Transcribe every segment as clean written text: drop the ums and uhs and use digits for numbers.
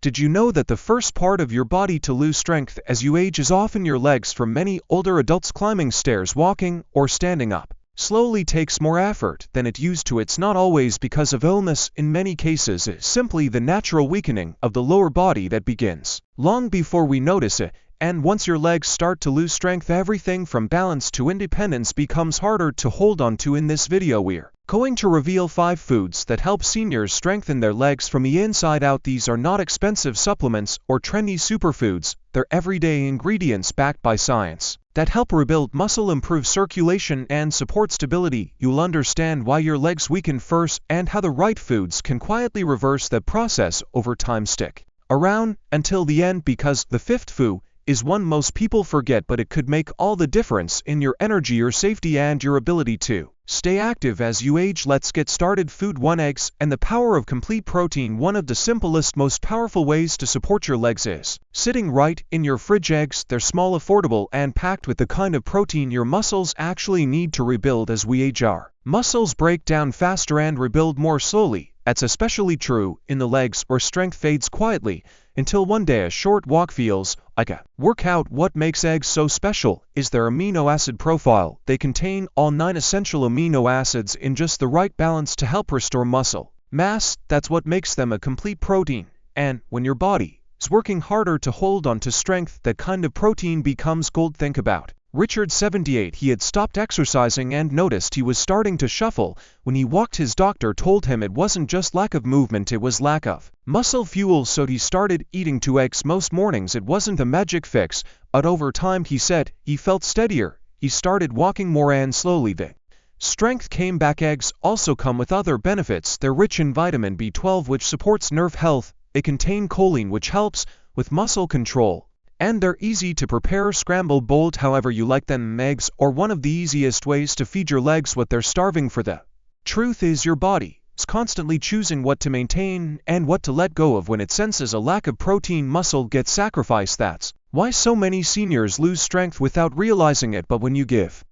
Did you know that the first part of your body to lose strength as you age is often your legs? For many older adults, climbing stairs, walking, or standing up slowly takes more effort than it used to. It's not always because of illness. In many cases, it's simply the natural weakening of the lower body that begins long before we notice it. And once your legs start to lose strength, everything from balance to independence becomes harder to hold on to. In this video, we're going to reveal 5 foods that help seniors strengthen their legs from the inside out. These are not expensive supplements or trendy superfoods. They're everyday ingredients backed by science that help rebuild muscle, improve circulation, and support stability. You'll understand why your legs weaken first and how the right foods can quietly reverse that process over time. Stick around until the end, because the 5th food is one most people forget, but it could make all the difference in your energy, your safety, and your ability to stay active as you age. Let's get started. Food 1. Eggs and the power of complete protein. One of the simplest, most powerful ways to support your legs is sitting right in your fridge. Eggs, they're small, affordable, and packed with the kind of protein your muscles actually need to rebuild. As we age, our muscles break down faster and rebuild more slowly. That's especially true in the legs, where strength fades quietly until one day a short walk feels like a workout. What makes eggs so special is their amino acid profile. They contain all 9 essential amino acids in just the right balance to help restore muscle mass. That's what makes them a complete protein. And when your body is working harder to hold on to strength, that kind of protein becomes gold. Think about Richard, 78. He had stopped exercising and noticed he was starting to shuffle. When he walked, his doctor told him it wasn't just lack of movement, it was lack of muscle fuel. So he started eating 2 eggs most mornings. It wasn't a magic fix, but over time, he said, he felt steadier. He started walking more, and slowly the strength came back. Eggs also come with other benefits. They're rich in vitamin B12, which supports nerve health. They contain choline, which helps with muscle control. And they're easy to prepare, scrambled, boiled, however you like them. Eggs are one of the easiest ways to feed your legs what they're starving for. The truth is, your body is constantly choosing what to maintain and what to let go of. When it senses a lack of protein, muscle gets sacrificed. That's why so many seniors lose strength without realizing it. But when you give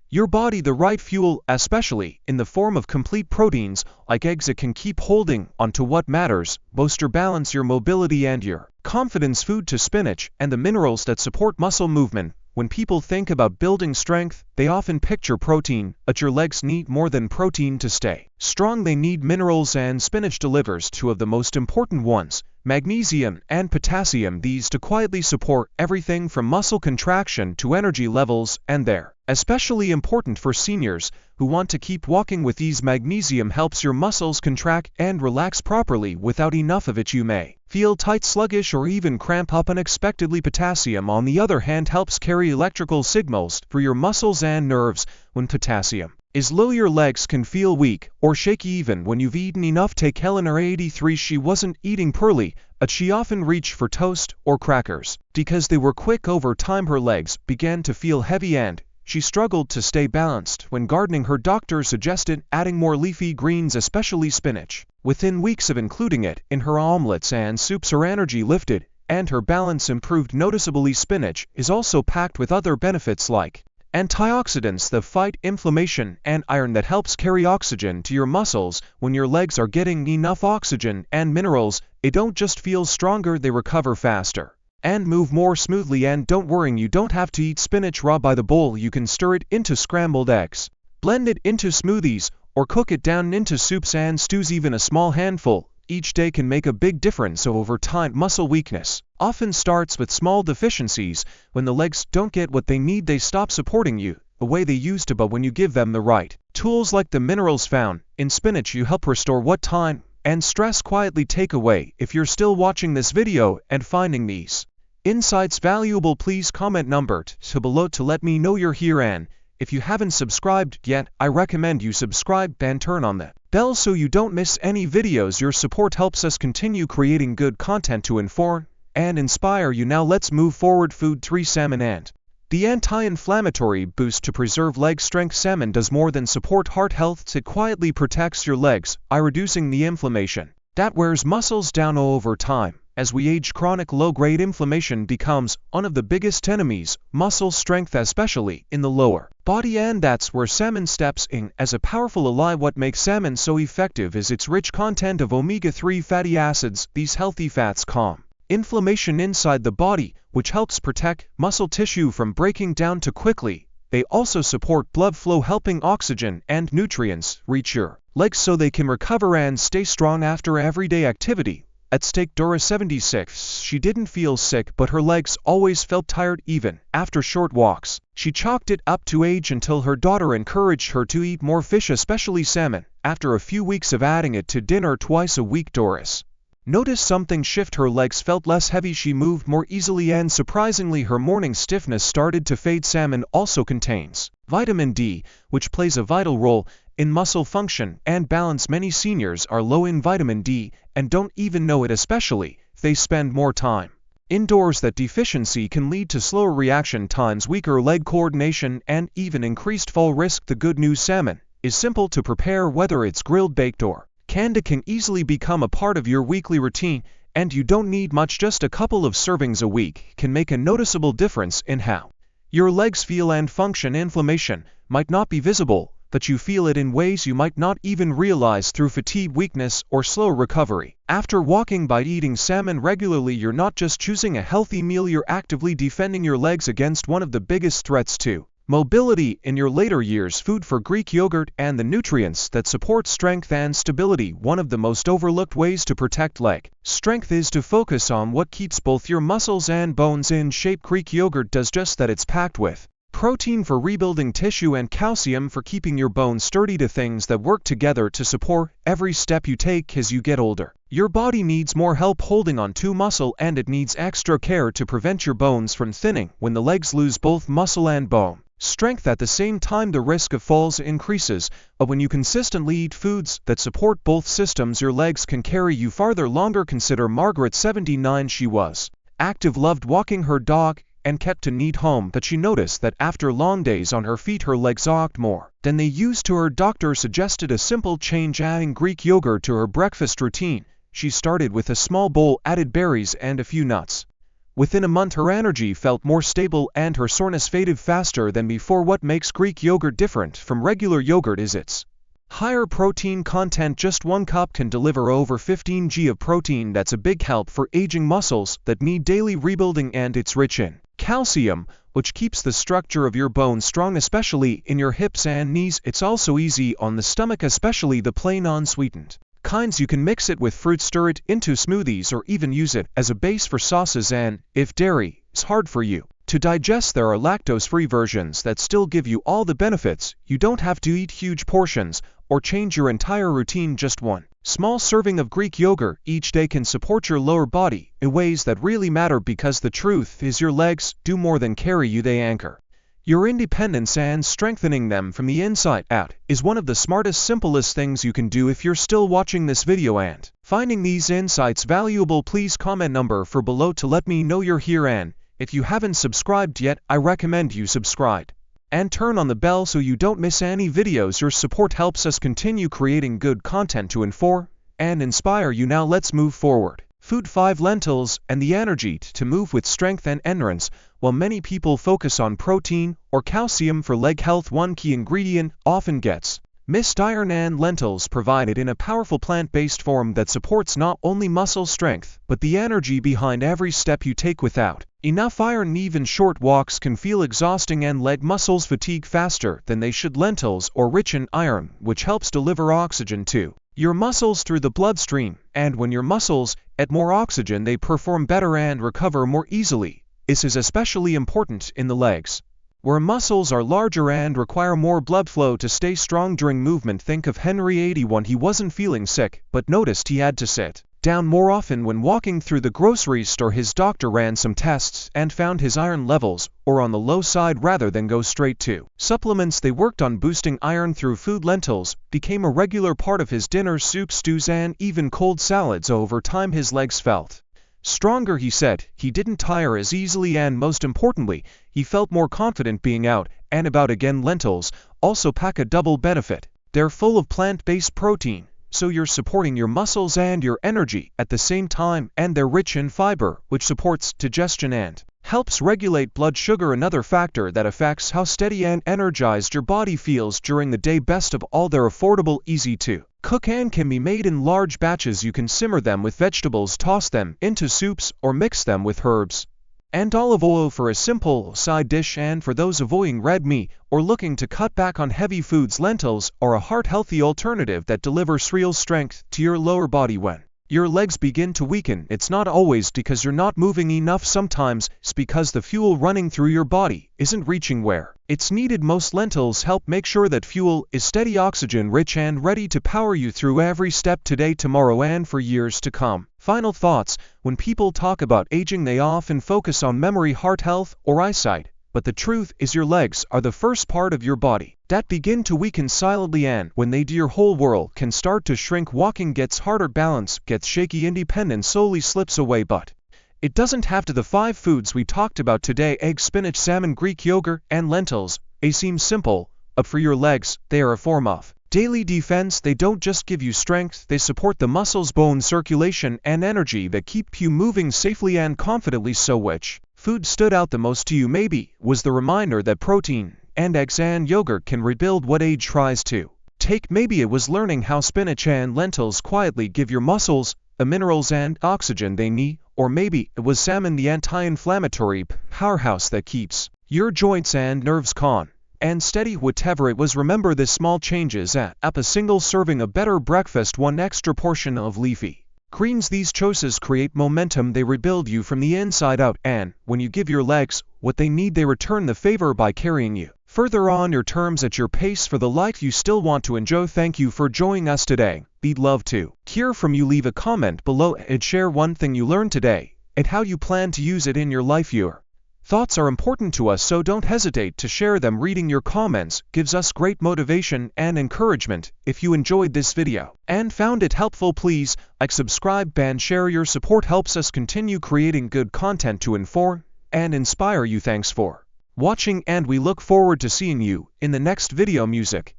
your body the right fuel, especially in the form of complete proteins like eggs, it can keep holding onto what matters: boost your balance, your mobility, and your confidence. Food 2. Spinach and the minerals that support muscle movement. When people think about building strength, they often picture protein, but your legs need more than protein to stay strong. They need minerals, and spinach delivers 2 of the most important ones: magnesium and potassium. These to quietly support everything from muscle contraction to energy levels, and they're especially important for seniors who want to keep walking with ease. Magnesium helps your muscles contract and relax properly. Without enough of it, you may feel tight, sluggish, or even cramp up unexpectedly. Potassium, on the other hand, helps carry electrical signals for your muscles and nerves. When potassium is low, your legs can feel weak or shaky even when you've eaten enough. Take Eleanor, 83. She wasn't eating poorly, but she often reached for toast or crackers because they were quick. Over time, her legs began to feel heavy and she struggled to stay balanced. When gardening, her doctor suggested adding more leafy greens, especially spinach. Within weeks of including it in her omelets and soups, her energy lifted and her balance improved noticeably. Spinach is also packed with other benefits like antioxidants that fight inflammation, and iron that helps carry oxygen to your muscles. When your legs are getting enough oxygen and minerals, they don't just feel stronger, they recover faster and move more smoothly. And don't worry, you don't have to eat spinach raw by the bowl. You can stir it into scrambled eggs, blend it into smoothies, or cook it down into soups and stews. Even a small handful each day can make a big difference. So over time, muscle weakness often starts with small deficiencies. When the legs don't get what they need, they stop supporting you the way they used to. But when you give them the right tools like the minerals found in spinach, you help restore what time and stress quietly take away. If you're still watching this video and finding these insights valuable, please comment number 2 below to let me know you're here. And if you haven't subscribed yet, I recommend you subscribe and turn on the bell so you don't miss any videos. Your support helps us continue creating good content to inform and inspire you. Now let's move forward. Food 3. Salmon and the anti-inflammatory boost to preserve leg strength. Salmon does more than support heart health. It quietly protects your legs by reducing the inflammation that wears muscles down. Over time, As we age, chronic low-grade inflammation becomes one of the biggest enemies, muscle strength especially in the lower body, and that's where salmon steps in as a powerful ally. What makes salmon so effective is its rich content of omega-3 fatty acids. These healthy fats calm inflammation inside the body, which helps protect muscle tissue from breaking down too quickly. They also support blood flow, helping oxygen and nutrients reach your legs so they can recover and stay strong after everyday activity. At stake, Dora 76. She didn't feel sick, but her legs always felt tired even after short walks. She chalked it up to age until her daughter encouraged her to eat more fish, especially salmon. After a few weeks of adding it to dinner twice a week, Doris noticed something shift. Her legs felt less heavy, she moved more easily, and surprisingly her morning stiffness started to fade. Salmon also contains vitamin D, which plays a vital role in muscle function and balance. Many seniors are low in vitamin D and don't even know it, especially if they spend more time indoors. That deficiency can lead to slower reaction times, weaker leg coordination, and even increased fall risk. The good news: salmon is simple to prepare, whether it's grilled, baked, or canned. It can easily become a part of your weekly routine, and you don't need much. Just a couple of servings a week can make a noticeable difference in how your legs feel and function. Inflammation might not be visible, but you feel it in ways you might not even realize, through fatigue, weakness, or slow recovery. After walking. By eating salmon regularly, you're not just choosing a healthy meal, you're actively defending your legs against one of the biggest threats to mobility in your later years. Food for Greek yogurt and the nutrients that support strength and stability. One of the most overlooked ways to protect leg strength is to focus on what keeps both your muscles and bones in shape. Greek yogurt does just that. It's packed with protein for rebuilding tissue and calcium for keeping your bones sturdy, to things that work together to support every step you take. As you get older, your body needs more help holding on to muscle, and it needs extra care to prevent your bones from thinning. When the legs lose both muscle and bone strength at the same time, the risk of falls increases. But when you consistently eat foods that support both systems, your legs can carry you farther longer. Consider Margaret, 79. She was active, loved walking her dog, and kept a neat home, but she noticed that after long days on her feet, her legs ached more than they used to. Her doctor suggested a simple change, adding Greek yogurt to her breakfast routine. She started with a small bowl, added berries and a few nuts. Within a month, her energy felt more stable and her soreness faded faster than before. What makes Greek yogurt different from regular yogurt is its higher protein content. Just 1 cup can deliver over 15 g of protein. That's a big help for aging muscles that need daily rebuilding, and it's rich in calcium, which keeps the structure of your bones strong, especially in your hips and knees. It's also easy on the stomach, especially the plain unsweetened kinds. You can mix it with fruit, stir it into smoothies, or even use it as a base for sauces. And if dairy is hard for you to digest, there are lactose-free versions that still give you all the benefits. You don't have to eat huge portions or change your entire routine. Just 1 small serving of Greek yogurt each day can support your lower body in ways that really matter, because the truth is, your legs do more than carry you. They anchor your independence, and strengthening them from the inside out is one of the smartest, simplest things you can do. If you're still watching this video and finding these insights valuable, please comment number for below to let me know you're here, and if you haven't subscribed yet, I recommend you subscribe and turn on the bell so you don't miss any videos. Your support helps us continue creating good content to inform and inspire you. Now let's move forward. Food 5. Lentils and the energy to move with strength and endurance. While many people focus on protein or calcium for leg health, one key ingredient often gets missed: iron. And lentils provide it in a powerful plant-based form that supports not only muscle strength, but the energy behind every step you take. Without enough iron, even short walks can feel exhausting and leg muscles fatigue faster than they should. Lentils are rich in iron, which helps deliver oxygen to your muscles through the bloodstream, and when your muscles get more oxygen, they perform better and recover more easily. This is especially important in the legs, where muscles are larger and require more blood flow to stay strong during movement. Think of Henry, 81. He wasn't feeling sick, but noticed he had to sit down more often when walking through the grocery store. His doctor ran some tests and found his iron levels were on the low side. Rather than go straight to supplements, they worked on boosting iron through food. Lentils became a regular part of his dinners, soups, stews, and even cold salads. Over time, his legs felt stronger, he said. He didn't tire as easily, and most importantly, he felt more confident being out and about again. Lentils also pack a double benefit. They're full of plant-based protein so you're supporting your muscles and your energy at the same time, and they're rich in fiber, which supports digestion and helps regulate blood sugar, another factor that affects how steady and energized your body feels during the day. Best of all, they're affordable, easy to cook, and can be made in large batches. You can simmer them with vegetables, toss them into soups, or mix them with herbs and olive oil for a simple side dish. And for those avoiding red meat or looking to cut back on heavy foods, lentils are a heart-healthy alternative that delivers real strength to your lower body. When your legs begin to weaken, it's not always because you're not moving enough. Sometimes it's because the fuel running through your body isn't reaching where it's needed most. Lentils help make sure that fuel is steady, oxygen-rich, and ready to power you through every step today, tomorrow, and for years to come. Final thoughts: when people talk about aging, they often focus on memory, heart health, or eyesight. But the truth is, your legs are the first part of your body that begin to weaken silently, and when they do, your whole world can start to shrink. Walking gets harder, balance gets shaky, independence slowly slips away. But it doesn't have to. The 5 foods we talked about today, egg, spinach, salmon, Greek yogurt, and lentils, they seem simple, but for your legs, they are a form of daily defense. They don't just give you strength, they support the muscles, bone circulation, and energy that keep you moving safely and confidently. So which food stood out the most to you? Maybe was the reminder that protein and eggs and yogurt can rebuild what age tries to take. Maybe it was learning how spinach and lentils quietly give your muscles the minerals and oxygen they need. Or maybe it was salmon, the anti-inflammatory powerhouse that keeps your joints and nerves calm and steady. Whatever it was, remember the small changes add up. A single serving of better breakfast, 1 extra portion of leafy greens, these choices create momentum. They rebuild you from the inside out, and when you give your legs what they need, they return the favor by carrying you further on your terms, at your pace, for the life you still want to enjoy. Thank you for joining us today. We'd love to hear from you. Leave a comment below and share one thing you learned today and how you plan to use it in your life. Your thoughts are important to us, so don't hesitate to share them. Reading your comments gives us great motivation and encouragement. If you enjoyed this video and found it helpful, please like, subscribe, and share. Your support helps us continue creating good content to inform and inspire you. Thanks for watching, and we look forward to seeing you in the next video. Music.